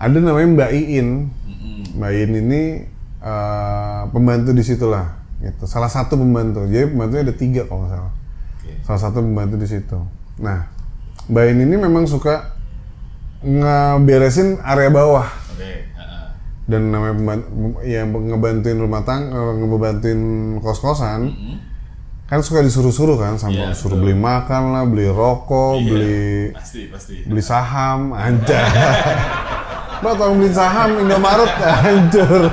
Ada namanya Mbak Iin. Mbak Iin ini pembantu di situ lah, gitu. Salah satu pembantu. Jadi pembantunya ada 3 kalau nggak salah. Salah satu pembantu di situ. Nah, Mbak Iin ini memang suka ngeberesin area bawah. Dan namanya yang ngebantuin rumah tangga, ngebantuin kos-kosan. Kan suka disuruh-suruh kan, sampai suruh beli makan lah, beli rokok, beli saham, anjay. Mbak tolong beli saham Indomaret, hancur.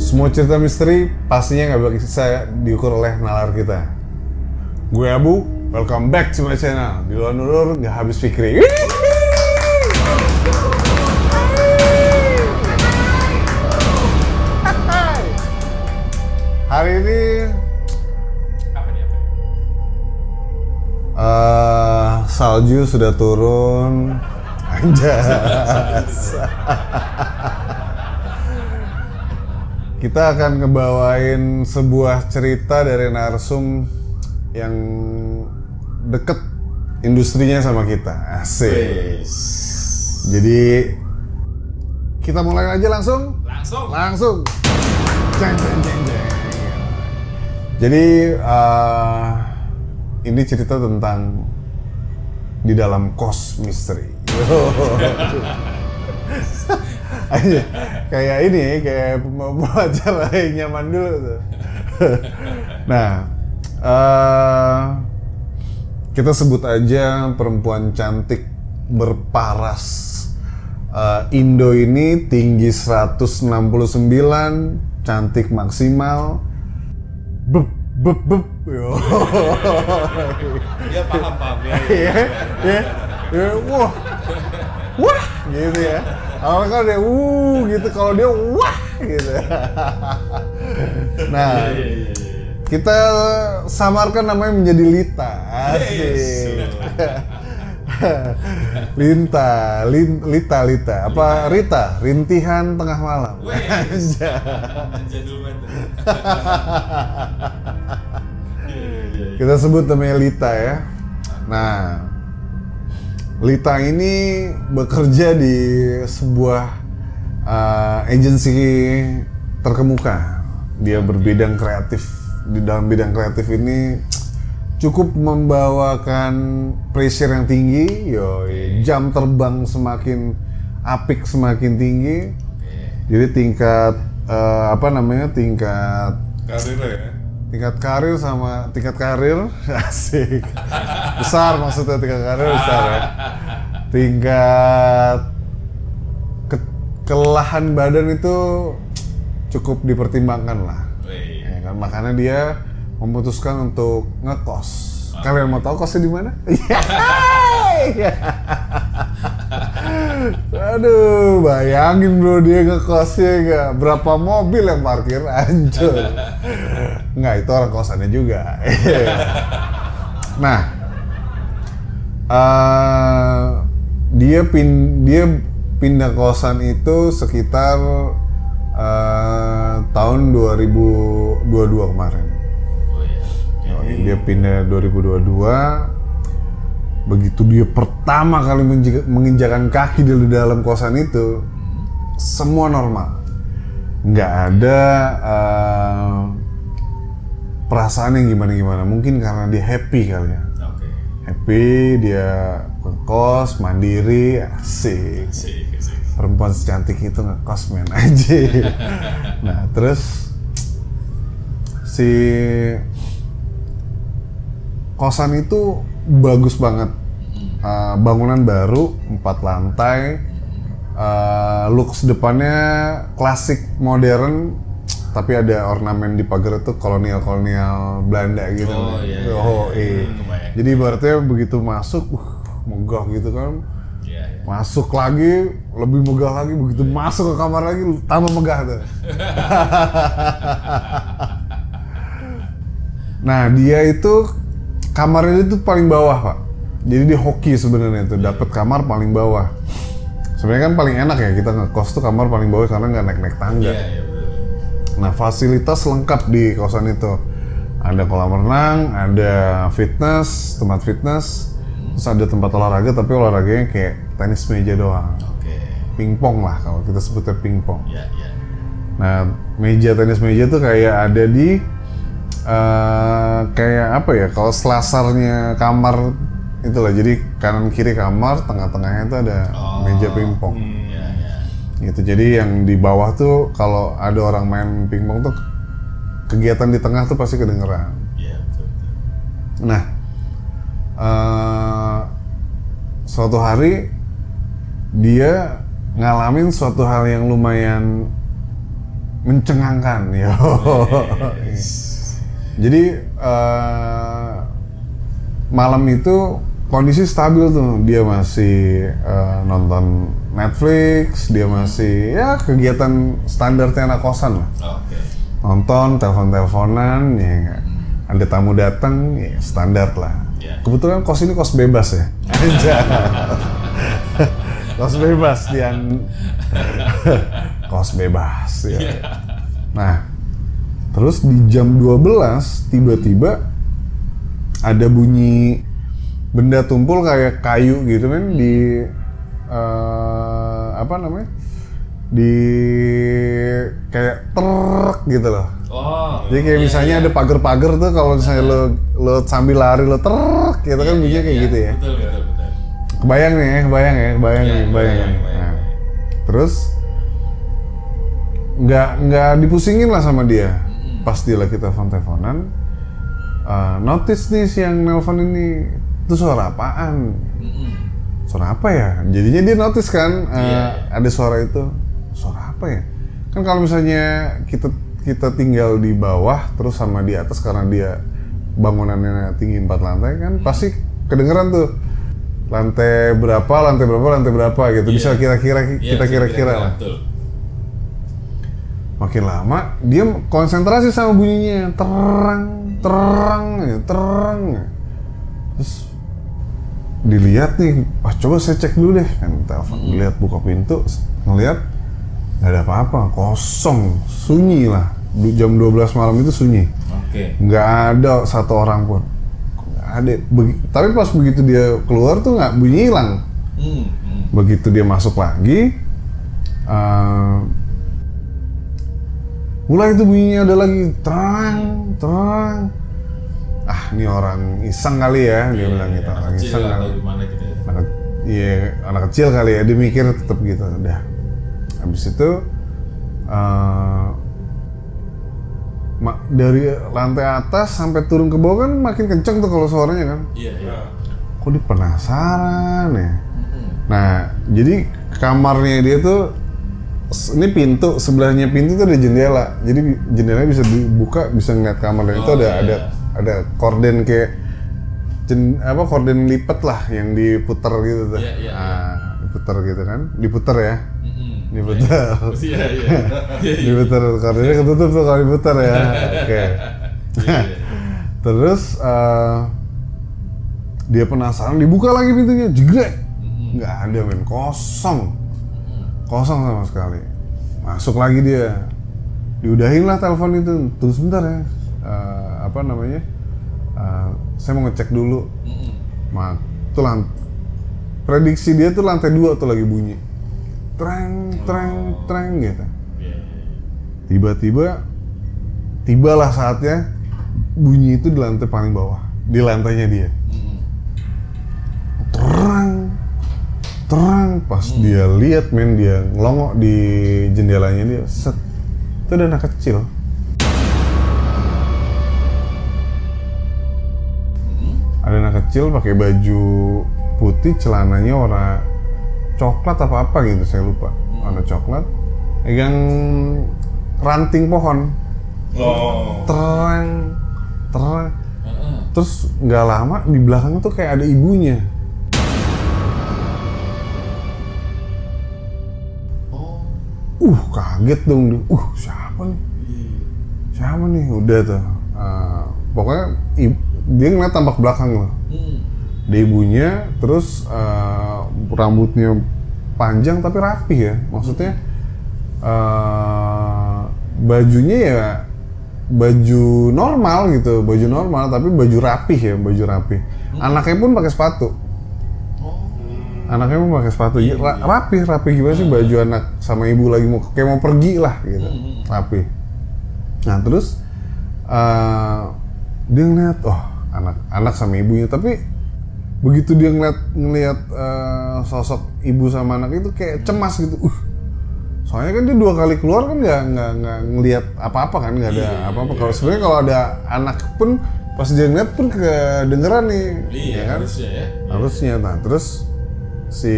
Semua cerita misteri pastinya nggak bisa diukur oleh nalar kita. Gue Abu, welcome back to my channel. Di luar nurur nggak habis pikir. Hari ini salju sudah turun. Anjas. Kita akan ngebawain sebuah cerita dari narsum yang deket industrinya sama kita. Asik. Jadi kita mulai aja langsung. Jeng. Jadi ini cerita tentang di dalam kos misteri. Kayak ini, kayak pembawa yang nyaman dulu tuh. Nah, kita sebut aja perempuan cantik berparas Indo ini, tinggi 169, cantik maksimal. Dia paham ya. Wah, gitu ya. Awalnya kan dia gitu, kalau dia wah gitu. Nah, kita samarkan namanya menjadi Lita. Asik. Lita. Apa Rita? Rintihan tengah malam. Jadul banget. Kita sebut namanya Lita ya. Nah, Lita ini bekerja di sebuah agensi terkemuka. Dia berbidang kreatif. Di dalam bidang kreatif ini cukup membawakan pressure yang tinggi. Jam terbang semakin apik, semakin tinggi. Jadi tingkat tingkat karir sama tingkat karir asik besar, maksudnya tingkat karir besar ya. Tingkat kelelahan badan itu cukup dipertimbangkan lah ya kan? Makanya dia memutuskan untuk ngekos. Kalian mau tahu kosnya di mana? Aduh, bayangin bro, dia ngekosnya gak berapa mobil yang parkir, hancur. Nggak, itu orang kosannya juga. Nah, dia pindah kosan itu sekitar tahun 2022 kemarin. Dia pindah 2022. Begitu dia pertama kali menginjakan kaki di dalam kosan itu, semua normal. Nggak ada perasaan yang gimana-gimana. Mungkin karena dia happy kali ya. Happy, dia ngekos, mandiri, asik. Perempuan secantik itu ngekos men aja. Nah, terus si kosan itu bagus banget. Bangunan baru, 4 lantai. Looks depannya klasik modern. tapi ada ornamen di pagar itu kolonial Belanda gitu. Jadi ibaratnya begitu masuk, megah gitu kan. Masuk lagi, lebih megah lagi, begitu masuk ke kamar lagi, tambah megah tuh. Nah, dia itu kamarnya itu paling bawah, Pak. Jadi di hoki sebenarnya itu, dapat kamar paling bawah. Sebenarnya kan paling enak ya kita ngekos tuh kamar paling bawah karena nggak naik-naik tangga. Nah, fasilitas lengkap di kosan itu. Ada kolam renang, ada fitness, tempat fitness, terus ada tempat olahraga tapi olahraganya kayak tenis meja doang. Pingpong lah kalau kita sebutnya pingpong. Nah, meja tenis meja tuh kayak ada di kayak apa ya? Kalau selasarnya kamar itulah, jadi kanan kiri kamar, tengah-tengahnya itu ada meja pingpong. Gitu. Jadi yang di bawah tuh kalau ada orang main pingpong tuh kegiatan di tengah tuh pasti kedengeran. Nah, suatu hari dia ngalamin suatu hal yang lumayan mencengangkan, ya. Jadi malam itu kondisi stabil tuh, dia masih nonton Netflix, dia masih ya kegiatan standarnya anak kosan lah. Nonton, telepon-teleponan, ya, ada tamu datang, ya, standar lah. Kebetulan kos ini kos bebas ya. Kos bebas, kos bebas ya. Nah, terus di jam 12 tiba-tiba ada bunyi benda tumpul kayak kayu gitu kan di apa namanya, di kayak truk gitu loh. Jadi kayak misalnya ada pagar-pagar tuh kalau misalnya lo sambil lari lo truk gitu kan bunyinya kayak gitu ya. Betul. Kebayang nih. Nah, terus nggak dipusingin lah sama dia. Pas dia lagi telepon-teleponan, notice nih si yang nelpon ini, itu suara apaan? Suara apa ya? Jadinya dia notice kan, ada suara itu. Suara apa ya? Kan kalau misalnya kita tinggal di bawah terus sama di atas karena dia bangunannya tinggi 4 lantai kan, pasti kedengeran tuh lantai berapa gitu. Bisa kita kira-kira lah. Betul. Makin lama dia konsentrasi sama bunyinya, terang. Terus dilihat nih, coba saya cek dulu deh kan, telepon, lihat buka pintu, ngelihat nggak ada apa-apa, kosong, sunyi lah. Jam 12 malam itu sunyi, nggak ada satu orang pun, nggak ada. Tapi pas begitu dia keluar tuh nggak, bunyi hilang. Begitu dia masuk lagi, mulai itu bunyinya ada lagi, terang. Ini orang iseng kali ya, dia bilang gitu, orang iseng kali. Anak kecil kali ya, dia mikir tetap gitu. Udah, habis itu dari lantai atas sampai turun ke bawah kan makin kenceng tuh kalau suaranya kan. Kok dia penasaran ya. Nah, jadi kamarnya dia tuh, ini pintu, sebelahnya pintu tuh ada jendela. Jadi jendelanya bisa dibuka, bisa ngeliat kamar, dan itu ada korden kayak korden lipat lah yang diputer gitu tuh. Diputer gitu kan, diputer ya. Diputer. Diputer, kordennya ketutup tuh kalau diputer ya. Oke. Terus dia penasaran, dibuka lagi pintunya, jegrek. Nggak ada men, kosong sama sekali. Masuk lagi dia, diudahin lah telepon itu. Tunggu sebentar ya, saya mau ngecek dulu. Tuh prediksi dia tuh lantai 2 tuh lagi bunyi, treng gitu. Tibalah saatnya bunyi itu di lantai paling bawah, di lantainya dia. Terang, pas dia lihat men, dia ngelongok di jendelanya dia, set, itu ada anak kecil. Ada anak kecil pakai baju putih, celananya warna coklat apa gitu, saya lupa. Warna coklat, pegang ranting pohon. Oh. Terang. Terus nggak lama di belakang tuh kayak ada ibunya. Kaget dong dia. Siapa nih? Siapa nih? Udah tuh. Pokoknya dia ngeliat tampak belakang loh. Ada ibunya, terus rambutnya panjang tapi rapi ya. Maksudnya bajunya ya baju normal gitu, baju normal tapi baju rapih ya, baju rapih. Anaknya pun pakai sepatu. Anaknya pun pakai sepatu, rapi gimana sih baju anak sama ibu lagi kayak mau pergi lah gitu, rapi. Nah terus dia ngeliat, anak sama ibunya, tapi begitu dia ngeliat sosok ibu sama anak itu kayak cemas gitu. Soalnya kan dia 2 kali keluar kan nggak ngelihat apa-apa kan, nggak ada apa-apa. Kalau sebenarnya kalau ada anak pun pas dia ngeliat pun kedengeran nih, ya kan? Harusnya. Nah terus si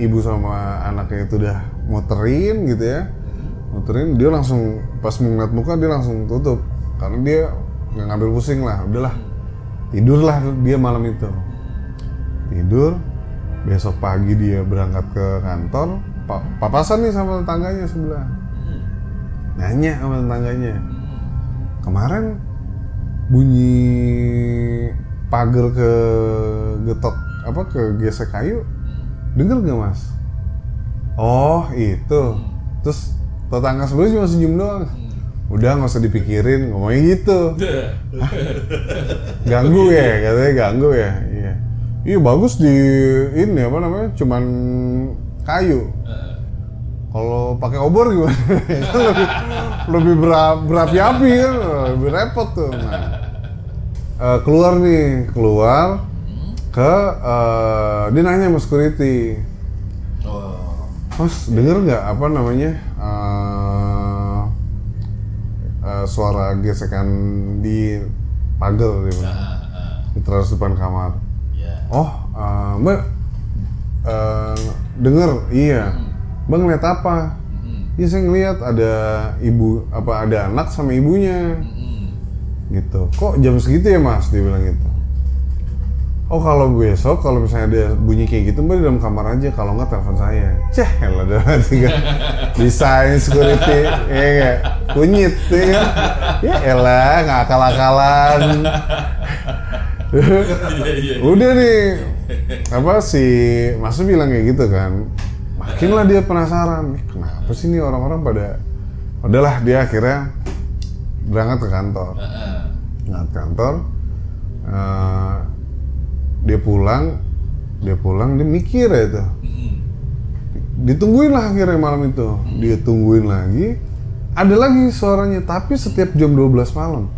ibu sama anaknya itu udah muterin gitu ya, dia langsung pas ngeliat muka dia langsung tutup karena dia nggak ngambil pusing lah, udahlah tidurlah dia malam itu. Tidur, besok pagi dia berangkat ke kantor. Papasan nih sama tetangganya sebelah, nanya sama tetangganya, kemarin bunyi pagar ke getok ke gesek kayu, denger nggak mas? Oh itu, terus tetangga sebelah cuma senyum doang. Udah nggak usah dipikirin, ngomongnya gitu. Ganggu ya, katanya ganggu ya. Iya bagus di ini apa namanya, cuman kayu. Kalau pakai obor gimana? lebih berapi-api kan, lebih repot tuh. Nah, keluar ke dia nanya sama security. Mas denger nggak apa namanya suara gesekan di pagar di teras depan kamar? Mbak denger, iya. Bang ngeliat apa? Iya saya ngeliat ada ada anak sama ibunya. Gitu. Kok jam segitu ya mas? Dia bilang gitu. Oh kalau besok kalau misalnya ada bunyi kayak gitu mbak di dalam kamar aja, kalau nggak telepon saya. Elah udah tiga desain security ya nggak kunyit ya kan? Ya elah nggak akal-akalan. Udah nih si Mas bilang kayak gitu kan, makinlah dia penasaran, kenapa sih nih orang-orang pada, udahlah dia akhirnya berangkat ke kantor. Dia pulang dia mikir ya itu, ditungguin lah akhirnya malam itu, dia tungguin lagi, ada lagi suaranya tapi setiap jam 12 malam.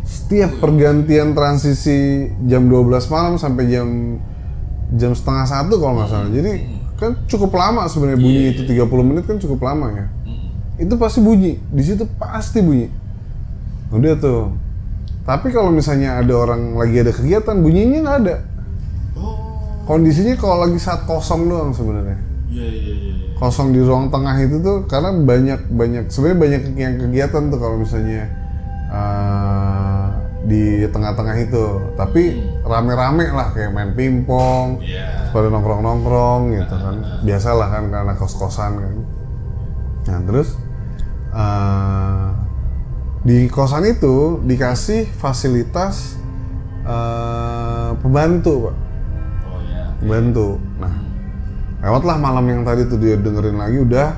Setiap pergantian transisi jam 12 malam sampai jam setengah 1 kalau nggak salah. Jadi kan cukup lama sebenarnya bunyi itu 30 menit kan cukup lama ya. Itu pasti bunyi, di situ pasti bunyi. Udah tuh. Tapi kalau misalnya ada orang lagi ada kegiatan bunyinya nggak ada. Kondisinya kalau lagi saat kosong doang sebenarnya. Kosong di ruang tengah itu tuh karena banyak sebenarnya banyak yang kegiatan tuh kalau misalnya di tengah-tengah itu, tapi rame-rame lah kayak main pingpong, pada nongkrong-nongkrong gitu kan, biasalah kan karena kos-kosan kan. Nah terus di kosan itu dikasih fasilitas pembantu pak, pembantu. Nah lewatlah malam yang tadi tuh dia dengerin lagi udah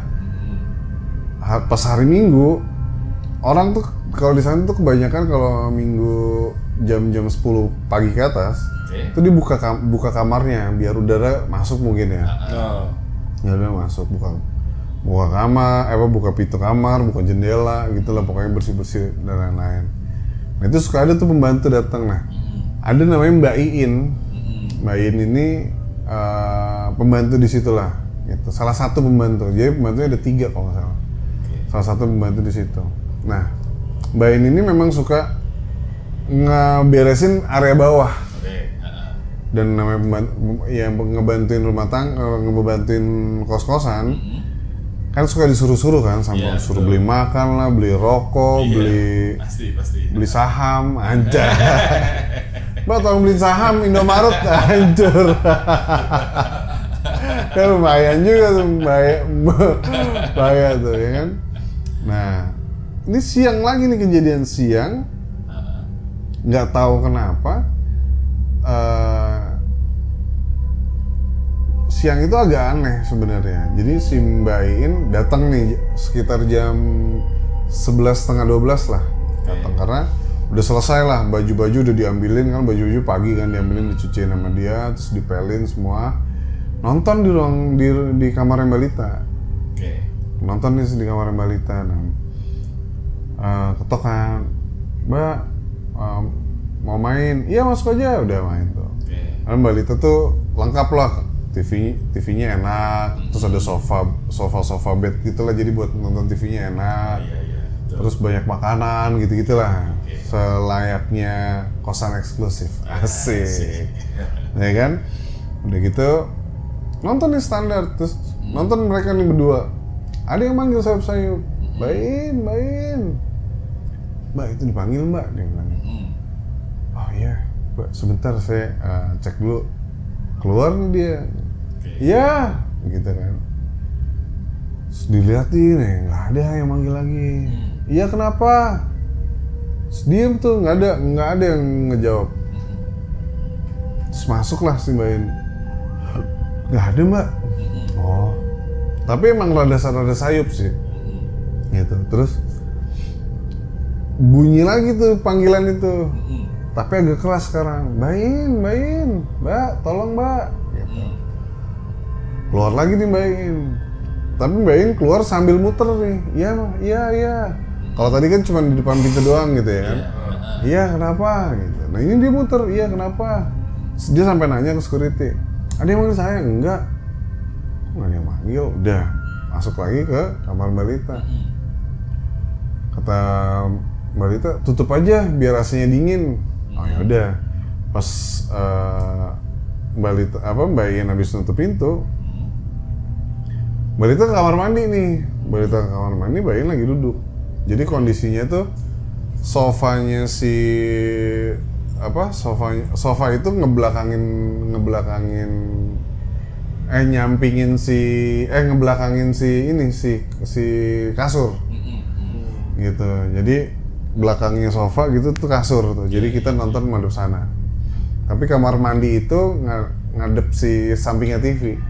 pas hari Minggu orang tuh kalau di sana tuh kebanyakan kalau Minggu jam 10 pagi ke atas, itu dia buka kamarnya biar udara masuk mungkin ya. Ya udah masuk buka kamar, buka pintu kamar, buka jendela gitu lah, pokoknya bersih dan lain-lain. Nah itu suka ada tuh pembantu datang. Nah ada namanya Mbak Iin. Mbak Iin ini pembantu di situ lah. Gitu. Salah satu pembantu. Jadi pembantunya ada 3 kalau nggak salah. Salah satu pembantu di situ. Nah Mbak ini memang suka ngeberesin area bawah. dan namanya yang ngebantuin rumah tangga, ngebantuin kos-kosan, kan suka disuruh-suruh kan, sampai suruh beli makan lah, beli rokok, beli saham, anjay. Mbak tolong beli saham Indomaret, hancur. Kan lumayan juga tuh, bahaya tuh ya kan. Nah, ini siang lagi nih, kejadian siang, nggak tahu kenapa. Siang itu agak aneh sebenarnya. Jadi si Mbak Iin datang nih sekitar jam 11:30 lah, datang karena udah selesai lah, baju-baju udah diambilin kan, baju-baju pagi kan diambilin, dicuciin sama dia, terus dipelin semua. Nonton di kamar Mbak Lita. Nonton nih di kamar Mbak Lita. Nah, ketok kan, Mbak mau main? Iya masuk aja, udah main tuh. Karena Mbak Lita tuh lengkap lah. TV-nya enak, terus ada sofa bed gitulah, jadi buat nonton TV-nya enak. Terus banyak makanan gitu-gitulah. Selayaknya kosan eksklusif. Asik. Ya kan? Udah gitu nonton nih standar, terus nonton mereka nih berdua. Ada yang manggil sayup-sayup. Mbak, itu dipanggil Mbak, dia bilang. Oh iya, Mbak, sebentar saya cek dulu. Keluar nih dia. Iya, begitu kan. Terus dilihatin nih, nggak ada yang manggil lagi. Iya kenapa? Terus diem tuh, nggak ada yang ngejawab. Terus masuklah si Mbak Iin. Nggak ada Mbak. Oh, tapi emang rada sayup sih. Gitu. Terus bunyi lagi tuh panggilan itu. Tapi agak keras sekarang. Mbak Iin, Mbak, tolong Mbak. Gitu. Keluar lagi nih Mbak Iin. Tapi Mbak Iin keluar sambil muter nih. Iya. Kalau tadi kan cuma di depan pintu doang gitu ya kan. Iya, kenapa? Gitu. Nah ini dia muter. Iya, kenapa? Dia sampai nanya ke security. Ada yang manggil saya? Enggak. Nggak ada yang manggil. Udah masuk lagi ke kamar Mbak Lita. Kata Mbak Lita, tutup aja biar AC-nya dingin. Oh ya udah. Pas Mbak Iin habis nutup pintu, Mbak Lita ke kamar mandi nih. Mbak Lita ke kamar mandi, Mbak Iin lagi duduk. Jadi kondisinya tuh sofanya sofa itu ngebelakangin si kasur. Gitu. Jadi belakangnya sofa gitu tuh kasur tuh. Jadi kita nonton madep sana. Tapi kamar mandi itu ngadep si sampingnya TV.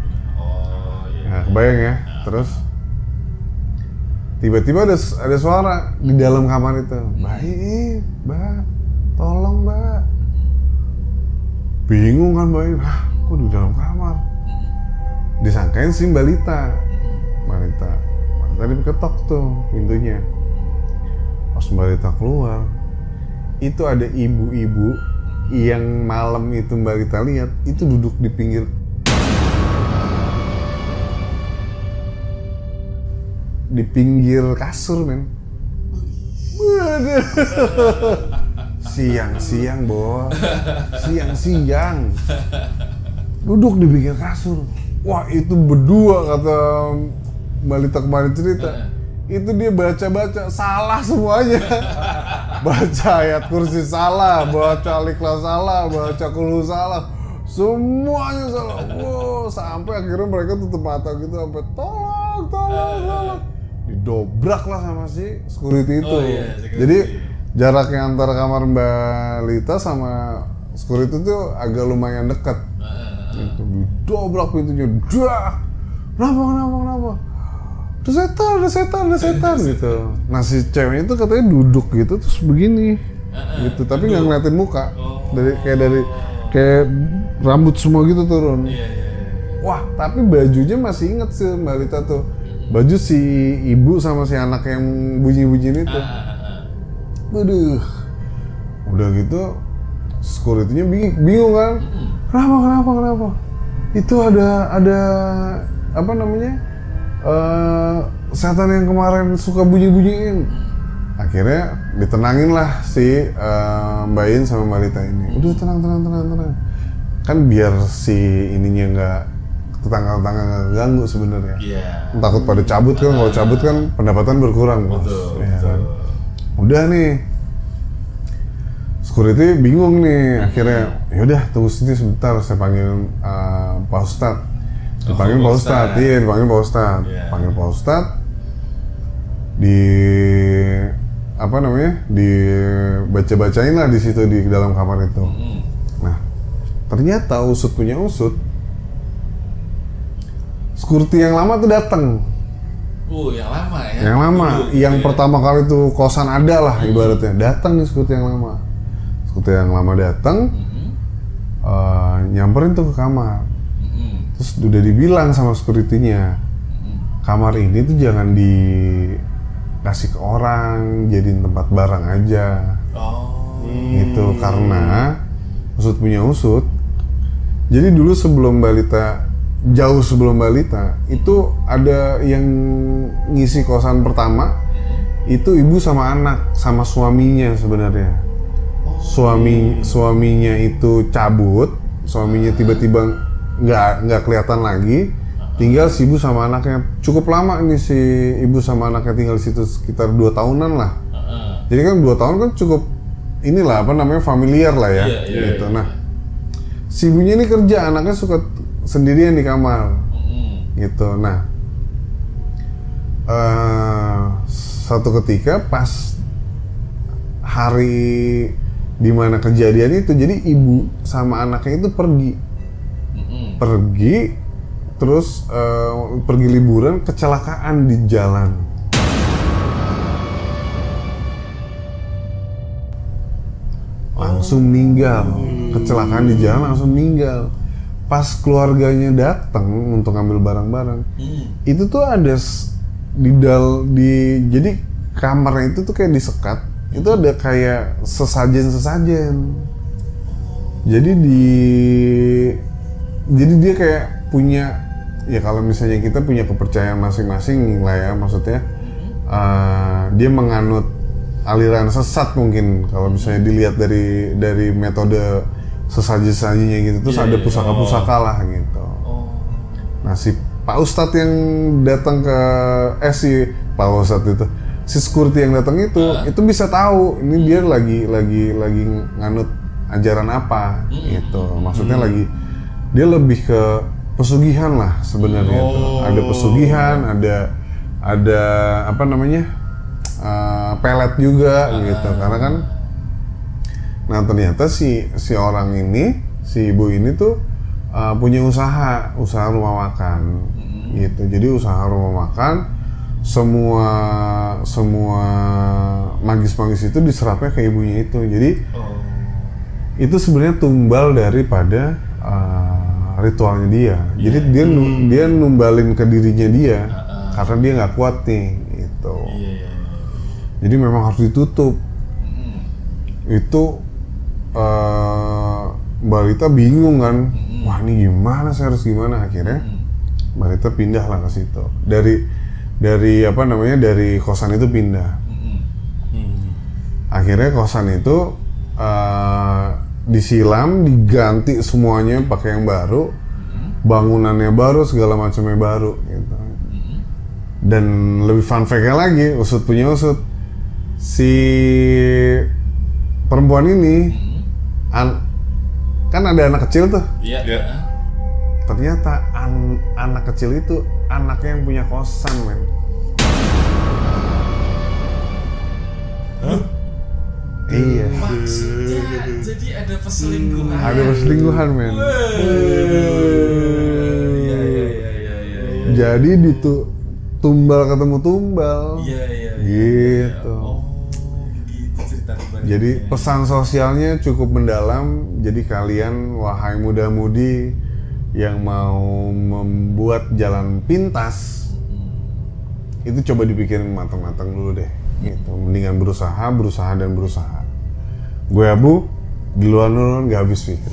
Nah, kebayang ya. Terus tiba-tiba ada suara di dalam kamar itu. Mbak, tolong Mbak. Bingung kan Mbak Iin. Kok di dalam kamar? Disangkain si Mbak Lita. Tadi ketok tuh pintunya. Pas Mbak Lita keluar, itu ada ibu-ibu yang malam itu Mbak Lita lihat, itu duduk di pinggir kasur, men. Siang-siang, Bos. Siang-siang. Duduk di pinggir kasur. Wah, itu berdua, kata Mbak Lita kemarin cerita. Itu dia baca-baca, salah semuanya. Baca ayat kursi salah, baca Al-Ikhlas salah, baca Qul salah. Semuanya salah. Wow, sampai akhirnya mereka tutup mata gitu, sampai tolong. Didobrak lah sama si security itu. Jadi jaraknya antara kamar Mbak Lita sama security itu agak lumayan dekat. Gitu. Didobrak pintunya. Kenapa? Ada setan gitu. Nah si ceweknya itu katanya duduk gitu terus begini gitu, tapi nggak ngeliatin muka, kayak rambut semua gitu turun. Wah, tapi bajunya masih inget sih Mbak Lita tuh, baju si ibu sama si anak yang bunyi-bunyiin itu. Waduh, udah gitu security-nya bingung kan, kenapa? Itu ada apa namanya? Setan yang kemarin suka bunyi-bunyiin. Akhirnya ditenangin lah si Mbak Iin sama Mbak Lita ini. Udah tenang. kan biar si ininya nggak tetangga-tetangga nggak ganggu sebenarnya. Takut pada cabut kan, kalau cabut kan pendapatan berkurang. Betul. Kan? Udah nih, security bingung nih, akhirnya yaudah tunggu sini sebentar, saya panggil Pak Ustadz. Dipanggil Pak Ustadz, iya dipanggil Pak Ustadz. Panggil Pak Ustadz, dibaca-bacain lah di situ di dalam kamar itu. Nah, ternyata usut punya usut, security yang lama tuh datang. Yang lama ya? Yang lama, yang pertama kali tuh kosan ada lah ibaratnya, datang nih security yang lama. Security yang lama datang, nyamperin tuh ke kamar. Terus udah dibilang sama security-nya, kamar ini tuh jangan dikasih ke orang, jadiin tempat barang aja. Gitu, karena usut punya usut. Jadi dulu jauh sebelum balita, itu ada yang ngisi kosan pertama, itu ibu sama anak, sama suaminya sebenarnya. Suaminya itu cabut, suaminya tiba-tiba nggak kelihatan lagi, tinggal si ibu sama anaknya. Cukup lama nih si ibu sama anaknya tinggal di situ, sekitar 2 tahunan lah. Jadi kan 2 tahun kan cukup inilah familiar lah ya, gitu. Nah, si ibunya ini kerja, anaknya suka sendirian di kamar, gitu. Nah, satu ketika pas hari dimana kejadian itu, jadi ibu sama anaknya itu pergi terus pergi liburan, kecelakaan di jalan. Langsung meninggal. Kecelakaan di jalan langsung meninggal. Pas keluarganya datang untuk ngambil barang-barang, itu tuh ada jadi kamarnya itu tuh kayak disekat. Itu ada kayak sesajen. Jadi dia kayak punya, ya kalau misalnya kita punya kepercayaan masing-masing lah ya, maksudnya dia menganut aliran sesat mungkin kalau misalnya dilihat dari metode sesaji-sajinya gitu, terus ada pusaka-pusaka lah gitu. Nah, si Pak Ustadz yang datang ke si Pak Ustadz itu, si security yang datang itu bisa tahu ini dia lagi nganut ajaran apa gitu. Maksudnya dia lebih ke pesugihan lah sebenarnya. Ada pesugihan, ada pelet juga gitu. Karena kan, nah ternyata si orang ini, si ibu ini tuh punya usaha rumah makan gitu. Jadi usaha rumah makan, semua magis-magis itu diserapnya ke ibunya itu. Jadi itu sebenarnya tumbal daripada ritualnya dia. Jadi dia numbalin ke dirinya dia karena dia nggak kuat nih gitu. Jadi memang harus ditutup. Itu Mbak Rita bingung kan, wah ini gimana, saya harus gimana. Akhirnya Mbak Rita pindah lah ke situ. Dari kosan itu pindah. Akhirnya kosan itu disilam, diganti semuanya pakai yang baru, bangunannya baru, segala macamnya baru gitu. Dan lebih fun fact-nya lagi, usut punya usut, si perempuan ini kan ada anak kecil tuh. Ternyata anak kecil itu anaknya yang punya kosan, men. Iya. Maksudnya jadi ada perselingkuhan. Ada perselingkuhan, men. Iya. Jadi tumbal ketemu tumbal. Iya. Gitu. Gitu cerita dibalik. Jadi pesan sosialnya cukup mendalam. Jadi kalian, wahai muda-mudi yang mau membuat jalan pintas, itu coba dipikirin matang-matang dulu deh. Gitu. Mendingan berusaha. Gue Abu, di luar nurun gak habis pikir.